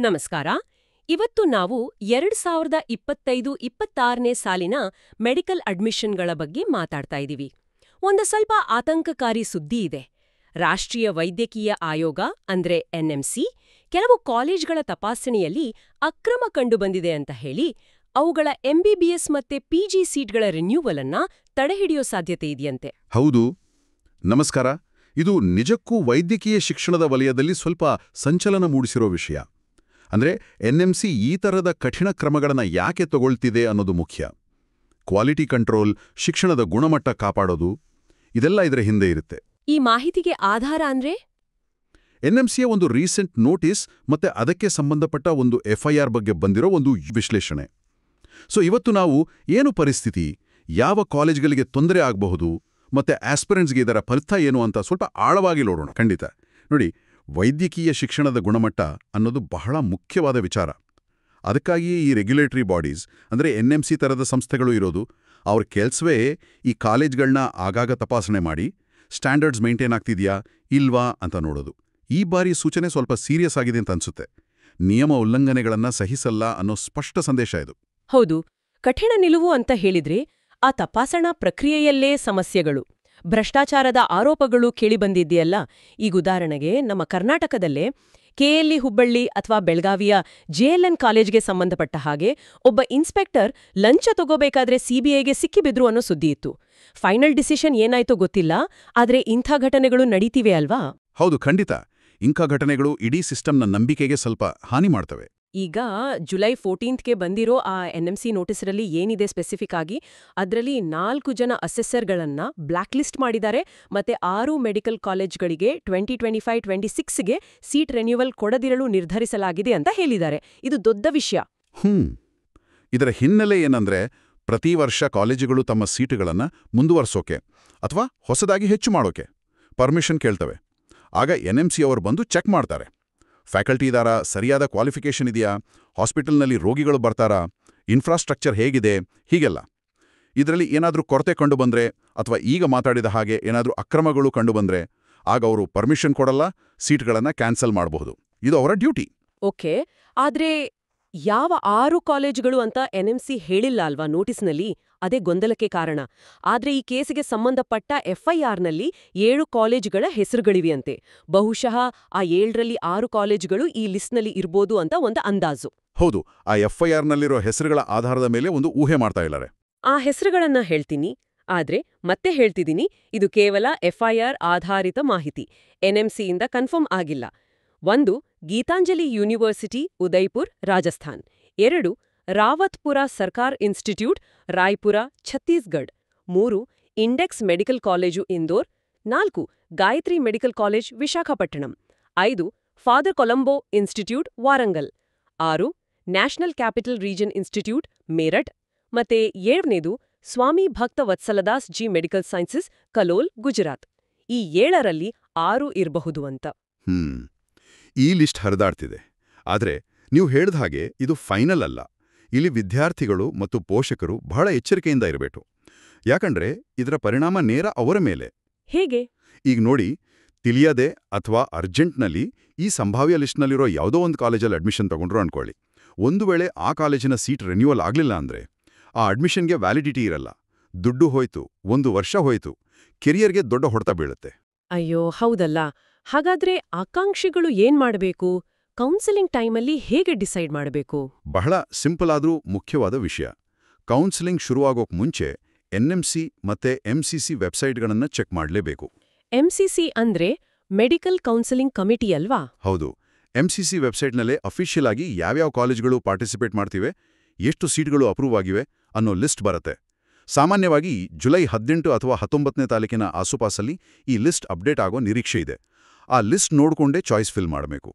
ನಮಸ್ಕಾರ. ಇವತ್ತು ನಾವು 2025-26ನೇ ಸಾಲಿನ ಮೆಡಿಕಲ್ ಅಡ್ಮಿಷನ್ಗಳ ಬಗ್ಗೆ ಮಾತಾಡ್ತಾ ಇದ್ದೀವಿ. ಒಂದು ಸ್ವಲ್ಪ ಆತಂಕಕಾರಿ ಸುದ್ದಿ ಇದೆ. ರಾಷ್ಟ್ರೀಯ ವೈದ್ಯಕೀಯ ಆಯೋಗ ಅಂದ್ರೆ ಎನ್ಎಂಸಿ ಕೆಲವು ಕಾಲೇಜ್ಗಳ ತಪಾಸಣೆಯಲ್ಲಿ ಅಕ್ರಮ ಕಂಡುಬಂದಿದೆ ಅಂತ ಹೇಳಿ ಅವುಗಳ ಎಂಬಿಬಿಎಸ್ ಮತ್ತೆ ಪಿಜಿ ಸೀಟ್ಗಳ ರಿನ್ಯೂವಲ್ ಅನ್ನ ತಡೆಹಿಡಿಯೋ ಸಾಧ್ಯತೆ ಇದೆಯಂತೆ. ಹೌದು. ನಮಸ್ಕಾರ. ಇದು ನಿಜಕ್ಕೂ ವೈದ್ಯಕೀಯ ಶಿಕ್ಷಣದ ವಲಯದಲ್ಲಿ ಸ್ವಲ್ಪ ಸಂಚಲನ ಮೂಡಿಸಿರೋ ವಿಷಯ. ಅಂದ್ರೆ ಎನ್ಎಂಸಿ ಈ ಥರದ ಕಠಿಣ ಕ್ರಮಗಳನ್ನು ಯಾಕೆ ತಗೊಳ್ತಿದೆ ಅನ್ನೋದು ಮುಖ್ಯ. ಕ್ವಾಲಿಟಿ ಕಂಟ್ರೋಲ್, ಶಿಕ್ಷಣದ ಗುಣಮಟ್ಟ ಕಾಪಾಡೋದು ಇದೆಲ್ಲ ಇದರ ಹಿಂದೆ ಇರುತ್ತೆ. ಈ ಮಾಹಿತಿಗೆ ಆಧಾರ ಅಂದ್ರೆ ಎನ್ಎಂಸಿಯ ಒಂದು ರೀಸೆಂಟ್ ನೋಟಿಸ್ ಮತ್ತೆ ಅದಕ್ಕೆ ಸಂಬಂಧಪಟ್ಟ ಒಂದು ಎಫ್ಐಆರ್ ಬಗ್ಗೆ ಬಂದಿರೋ ಒಂದು ವಿಶ್ಲೇಷಣೆ. ಇವತ್ತು ನಾವು ಏನು ಪರಿಸ್ಥಿತಿ, ಯಾವ ಕಾಲೇಜ್ಗಳಿಗೆ ತೊಂದರೆ ಆಗಬಹುದು ಮತ್ತೆ ಆಸ್ಪಿರೆಂಟ್ಸ್ಗೆ ಇದರ ಫಲಿತ ಏನು ಅಂತ ಸ್ವಲ್ಪ ಆಳವಾಗಿ ನೋಡೋಣ. ಖಂಡಿತ ನೋಡಿ, ವೈದ್ಯಕೀಯ ಶಿಕ್ಷಣದ ಗುಣಮಟ್ಟ ಅನ್ನೋದು ಬಹಳ ಮುಖ್ಯವಾದ ವಿಚಾರ. ಅದಕ್ಕಾಗಿಯೇ ಈ ರೆಗ್ಯುಲೇಟರಿ ಬಾಡೀಸ್ ಅಂದರೆ ಎನ್ಎಂಸಿ ಥರದ ಸಂಸ್ಥೆಗಳು ಇರೋದು. ಅವ್ರ ಕೆಲಸವೇ ಈ ಕಾಲೇಜ್ಗಳನ್ನ ಆಗಾಗ ತಪಾಸಣೆ ಮಾಡಿ ಸ್ಟ್ಯಾಂಡರ್ಡ್ಸ್ ಮೇಂಟೈನ್ ಆಗ್ತಿದೆಯಾ ಇಲ್ವಾ ಅಂತ ನೋಡೋದು. ಈ ಬಾರಿ ಸೂಚನೆ ಸ್ವಲ್ಪ ಸೀರಿಯಸ್ ಆಗಿದೆ ಅಂತ ಅನ್ಸುತ್ತೆ. ನಿಯಮ ಉಲ್ಲಂಘನೆಗಳನ್ನು ಸಹಿಸಲ್ಲ ಅನ್ನೋ ಸ್ಪಷ್ಟ ಸಂದೇಶ ಇದು. ಹೌದು, ಕಠಿಣ ನಿಲುವು ಅಂತ ಹೇಳಿದ್ರೆ ಆ ತಪಾಸಣಾ ಪ್ರಕ್ರಿಯೆಯಲ್ಲೇ ಸಮಸ್ಯೆಗಳು, ಭ್ರಷ್ಟಾಚಾರದ ಆರೋಪಗಳು ಕೇಳಿಬಂದಿದೆಯಲ್ಲ. ಈಗ ಉದಾಹರಣೆಗೆ ನಮ್ಮ ಕರ್ನಾಟಕದಲ್ಲೇ ಕೆಎಲ್ಇ ಹುಬ್ಬಳ್ಳಿ ಅಥವಾ ಬೆಳಗಾವಿಯ ಜೆಎಲ್ಎನ್ ಕಾಲೇಜ್ಗೆ ಸಂಬಂಧಪಟ್ಟ ಹಾಗೆ ಒಬ್ಬ ಇನ್ಸ್ಪೆಕ್ಟರ್ ಲಂಚ ತಗೋಬೇಕಾದ್ರೆ ಸಿಬಿಐಗೆ ಸಿಕ್ಕಿಬಿದ್ರು ಅನ್ನೋ ಸುದ್ದಿ ಇತ್ತು. ಫೈನಲ್ ಡಿಸಿಷನ್ ಏನಾಯ್ತೋ ಗೊತ್ತಿಲ್ಲ, ಆದ್ರೆ ಇಂಥ ಘಟನೆಗಳು ನಡೀತಿವೆ ಅಲ್ವಾ? ಹೌದು, ಖಂಡಿತ. ಇಂಥ ಘಟನೆಗಳು ಇಡೀ ಸಿಸ್ಟಮ್ನ ನಂಬಿಕೆಗೆ ಸ್ವಲ್ಪ ಹಾನಿ ಮಾಡ್ತವೆ. ಈಗ ಜುಲೈ 14ಗೆ ಬಂದಿರೋ ಆ ಎನ್ಎಂಸಿ ನೋಟಿಸರಲ್ಲಿ ಏನಿದೆ ಸ್ಪೆಸಿಫಿಕ್ ಆಗಿ, ಅದರಲ್ಲಿ 4 ಜನ ಅಸೆಸರ್ಗಳನ್ನ ಬ್ಲ್ಯಾಕ್ ಲಿಸ್ಟ್ ಮಾಡಿದ್ದಾರೆ. ಮತ್ತೆ 6 ಮೆಡಿಕಲ್ ಕಾಲೇಜ್ಗಳಿಗೆ 2025-26ಗೆ ಸೀಟ್ ರೆನ್ಯೂವಲ್ ಕೊಡದಿರಲು ನಿರ್ಧರಿಸಲಾಗಿದೆ ಅಂತ ಹೇಳಿದ್ದಾರೆ. ಇದು ದೊಡ್ಡ ವಿಷಯ. ಇದರ ಹಿನ್ನೆಲೆ ಏನಂದ್ರೆ, ಪ್ರತಿ ವರ್ಷ ಕಾಲೇಜುಗಳು ತಮ್ಮ ಸೀಟುಗಳನ್ನು ಮುಂದುವರ್ಸೋಕೆ ಅಥವಾ ಹೊಸದಾಗಿ ಹೆಚ್ಚು ಮಾಡೋಕೆ ಪರ್ಮಿಷನ್ ಕೇಳ್ತವೆ. ಆಗ ಎನ್ಎಂಸಿ ಅವರು ಬಂದು ಚೆಕ್ ಮಾಡ್ತಾರೆ. ಫ್ಯಾಕಲ್ಟಿ ಇದಾರಾ, ಸರಿಯಾದ ಕ್ವಾಲಿಫಿಕೇಷನ್ ಇದೆಯಾ, ಹಾಸ್ಪಿಟಲ್ನಲ್ಲಿ ರೋಗಿಗಳು ಬರ್ತಾರಾ, ಇನ್ಫ್ರಾಸ್ಟ್ರಕ್ಚರ್ ಹೇಗಿದೆ, ಹೀಗೆಲ್ಲ. ಇದರಲ್ಲಿ ಏನಾದರೂ ಕೊರತೆ ಕಂಡುಬಂದ್ರೆ ಅಥವಾ ಈಗ ಮಾತಾಡಿದ ಹಾಗೆ ಏನಾದರೂ ಅಕ್ರಮಗಳು ಕಂಡುಬಂದ್ರೆ ಆಗ ಅವರು ಪರ್ಮಿಷನ್ ಕೊಡಲ್ಲ, ಸೀಟ್ಗಳನ್ನು ಕ್ಯಾನ್ಸಲ್ ಮಾಡಬಹುದು. ಇದು ಅವರ ಡ್ಯೂಟಿ. ಓಕೆ, ಆದ್ರೆ ಯಾವ 6 ಕಾಲೇಜುಗಳು ಅಂತ ಎನ್ಎಂಸಿ ಹೇಳಿಲ್ಲ ಅಲ್ವಾ ನೋಟಿಸ್ನಲ್ಲಿ? ಅದೇ ಗೊಂದಲಕ್ಕೆ ಕಾರಣ. ಆದ್ರೆ ಈ ಕೇಸಿಗೆ ಸಂಬಂಧಪಟ್ಟ ಎಫ್ಐಆರ್ನಲ್ಲಿ 7 ಕಾಲೇಜುಗಳ ಹೆಸರುಗಳಿವೆಯಂತೆ. ಬಹುಶಃ ಆ 7ರಲ್ಲಿ 6 ಕಾಲೇಜುಗಳು ಈ ಲಿಸ್ಟ್ನಲ್ಲಿ ಇರ್ಬೋದು ಅಂತ ಒಂದು ಅಂದಾಜು. ಹೌದು, ಆ ಎಫ್ಐಆರ್ನಲ್ಲಿರೋ ಹೆಸರುಗಳ ಆಧಾರದ ಮೇಲೆ ಒಂದು ಊಹೆ ಮಾಡ್ತಾ ಇದ್ದಾರೆ. ಆ ಹೆಸರುಗಳನ್ನ ಹೇಳ್ತೀನಿ, ಆದ್ರೆ ಮತ್ತೆ ಹೇಳ್ತಿದ್ದೀನಿ, ಇದು ಕೇವಲ ಎಫ್ಐಆರ್ ಆಧಾರಿತ ಮಾಹಿತಿ. ಎನ್ಎಂಸಿಯಿಂದ ಕನ್ಫರ್ಮ್ ಆಗಿಲ್ಲ. 1 Geetanjali university, Udaipur, Rajasthan. 2 Rawatpura Sarkar institute, Raipur, Chhattisgarh. 3 index medical college, Indore. 4 Gayatri medical college, Visakhapatnam. 5 father Colombo institute, Warangal. 6 national capital region institute, Meerut. ಮತ್ತೆ 7ನೇದು ಸ್ವಾಮಿ ಭಕ್ತ ವತ್ಸಲದಾಸ್ ಜಿ ಮೆಡಿಕಲ್ ಸೈನ್ಸಸ್, ಕಲೋಲ್, ಗುಜರಾತ್. ಈ 7ರಲ್ಲಿ 6 ಇರಬಹುದು ಅಂತ. ಈ ಲಿಸ್ಟ್ ಹರಿದಾಡ್ತಿದೆ. ಆದ್ರೆ ನೀವು ಹೇಳಿದ ಹಾಗೆ ಇದು ಫೈನಲ್ ಅಲ್ಲ. ಇಲ್ಲಿ ವಿದ್ಯಾರ್ಥಿಗಳು ಮತ್ತು ಪೋಷಕರು ಬಹಳ ಎಚ್ಚರಿಕೆಯಿಂದ ಇರಬೇಕು. ಯಾಕಂದ್ರೆ ಇದರ ಪರಿಣಾಮ ನೇರ ಅವರ ಮೇಲೆ. ಹೇಗೆ? ಈಗ ನೋಡಿ, ತಿಳಿಯದೆ ಅಥವಾ ಅರ್ಜೆಂಟ್ನಲ್ಲಿ ಈ ಸಂಭಾವ್ಯ ಲಿಸ್ಟ್ನಲ್ಲಿರೋ ಯಾವುದೋ ಒಂದು ಕಾಲೇಜಲ್ಲಿ ಅಡ್ಮಿಷನ್ ತಗೊಂಡ್ರು ಅನ್ಕೊಳ್ಳಿ. ಒಂದು ವೇಳೆ ಆ ಕಾಲೇಜಿನ ಸೀಟ್ ರಿನ್ಯೂವಲ್ ಆಗಲಿಲ್ಲ ಅಂದ್ರೆ ಆ ಅಡ್ಮಿಷನ್ಗೆ ವ್ಯಾಲಿಡಿಟಿ ಇರಲ್ಲ. ದುಡ್ಡು ಹೋಯ್ತು, 1 ವರ್ಷ ಹೋಯ್ತು, ಕೆರಿಯರ್ಗೆ ದೊಡ್ಡ ಹೊಡೆತ ಬೀಳುತ್ತೆ. ಅಯ್ಯೋ, ಹೌದಲ್ಲ. ಹಾಗಾದ್ರೆ ಆಕಾಂಕ್ಷಿಗಳು ಏನ್ ಮಾಡಬೇಕು? ಕೌನ್ಸಿಲಿಂಗ್ ಟೈಮಲ್ಲಿ ಹೇಗೆ ಡಿಸೈಡ್ ಮಾಡಬೇಕು? ಬಹಳ ಸಿಂಪಲ್ ಆದ್ರೂ ಮುಖ್ಯವಾದ ವಿಷಯ. ಕೌನ್ಸಿಲಿಂಗ್ ಶುರುವಾಗೋಕ್ ಮುಂಚೆ ಎನ್ಎಂಸಿ ಮತ್ತೆ ಎಂಸಿಸಿ ವೆಬ್ಸೈಟ್ಗಳನ್ನು ಚೆಕ್ ಮಾಡಲೇಬೇಕು. ಎಂಸಿಸಿ ಅಂದ್ರೆ ಮೆಡಿಕಲ್ ಕೌನ್ಸಿಲಿಂಗ್ ಕಮಿಟಿ ಅಲ್ವಾ? ಹೌದು. ಎಂಸಿಸಿ ವೆಬ್ಸೈಟ್ನಲ್ಲೇ ಅಫಿಷಿಯಲ್ ಆಗಿ ಯಾವ್ಯಾವ ಕಾಲೇಜ್ಗಳು ಪಾರ್ಟಿಸಿಪೇಟ್ ಮಾಡ್ತಿವೆ, ಎಷ್ಟು ಸೀಟ್ಗಳು ಅಪ್ರೂವ್ ಆಗಿವೆ ಅನ್ನೋ ಲಿಸ್ಟ್ ಬರುತ್ತೆ. ಸಾಮಾನ್ಯವಾಗಿ ಜುಲೈ 18 ಅಥವಾ 19ನೇ ತಾರೀಕಿನ ಆಸುಪಾಸಲ್ಲಿ ಈ ಲಿಸ್ಟ್ ಅಪ್ಡೇಟ್ ಆಗೋ ನಿರೀಕ್ಷೆ ಇದೆ. ಆ ಲಿಸ್ಟ್ ನೋಡ್ಕೊಂಡೇ ಚಾಯ್ಸ್ ಫಿಲ್ ಮಾಡಬೇಕು.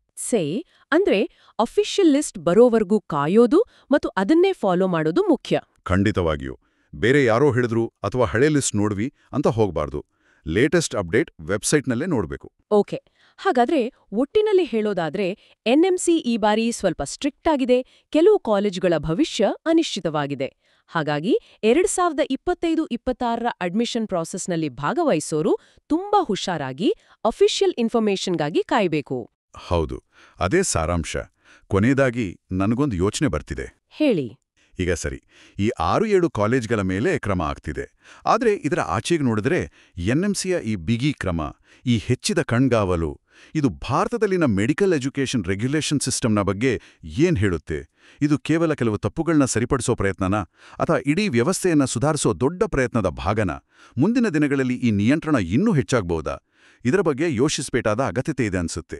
ಅಂದ್ರೆ ಅಫಿಷಿಯಲ್ ಲಿಸ್ಟ್ ಬರೋವರೆಗೂ ಕಾಯೋದು ಮತ್ತು ಅದನ್ನೇ ಫಾಲೋ ಮಾಡೋದು ಮುಖ್ಯ. ಖಂಡಿತವಾಗಿಯೂ. ಬೇರೆ ಯಾರೋ ಹೇಳಿದ್ರು ಅಥವಾ ಹಳೆ ಲಿಸ್ಟ್ ನೋಡ್ವಿ ಅಂತ ಹೋಗಬಾರ್ದು. ಲೇಟೆಸ್ಟ್ ಅಪ್ಡೇಟ್ ವೆಬ್ಸೈಟ್ನಲ್ಲೇ ನೋಡಬೇಕು. ಓಕೆ, ಹಾಗಾದ್ರೆ ಒಟ್ಟಿನಲ್ಲಿ ಹೇಳೋದಾದ್ರೆ ಎನ್ಎಂಸಿ ಈ ಬಾರಿ ಸ್ವಲ್ಪ ಸ್ಟ್ರಿಕ್ಟ್ ಆಗಿದೆ. ಕೆಲವು ಕಾಲೇಜುಗಳ ಭವಿಷ್ಯ ಅನಿಶ್ಚಿತವಾಗಿದೆ. ಹಾಗಾಗಿ 2025-26ರ ಅಡ್ಮಿಷನ್ ಪ್ರಾಸೆಸ್ನಲ್ಲಿ ಭಾಗವಹಿಸೋರು ತುಂಬಾ ಹುಷಾರಾಗಿ ಅಫಿಷಿಯಲ್ ಇನ್ಫಾರ್ಮೇಷನ್ಗಾಗಿ ಕಾಯಬೇಕು. ಹೌದು, ಅದೇ ಸಾರಾಂಶ. ಕೊನೆಯದಾಗಿ ನನಗೊಂದು ಯೋಚನೆ ಬರ್ತಿದೆ. ಹೇಳಿ. ಈಗ ಸರಿ, ಈ 6-7 ಕಾಲೇಜ್ಗಳ ಮೇಲೆ ಕ್ರಮ ಆಗ್ತಿದೆ. ಆದರೆ ಇದರ ಆಚೆಗೆ ನೋಡಿದ್ರೆ ಎನ್ಎಂಸಿಯ ಈ ಬಿಗಿ ಕ್ರಮ, ಈ ಹೆಚ್ಚಿದ ಕಣ್ಗಾವಲು, ಇದು ಭಾರತದಲ್ಲಿನ ಮೆಡಿಕಲ್ ಎಜುಕೇಷನ್ ರೆಗ್ಯುಲೇಷನ್ ಸಿಸ್ಟಮ್ನ ಬಗ್ಗೆ ಏನ್ ಹೇಳುತ್ತೆ? ಇದು ಕೇವಲ ಕೆಲವು ತಪ್ಪುಗಳನ್ನ ಸರಿಪಡಿಸೋ ಪ್ರಯತ್ನನಾ, ಅಥವಾ ಇಡೀ ವ್ಯವಸ್ಥೆಯನ್ನ ಸುಧಾರಿಸೋ ದೊಡ್ಡ ಪ್ರಯತ್ನದ ಭಾಗನಾ? ಮುಂದಿನ ದಿನಗಳಲ್ಲಿ ಈ ನಿಯಂತ್ರಣ ಇನ್ನೂ ಹೆಚ್ಚಾಗ್ಬೋದಾ? ಇದರ ಬಗ್ಗೆ ಯೋಚಿಸಬೇಕಾದ ಅಗತ್ಯತೆ ಇದೆ ಅನ್ಸುತ್ತೆ.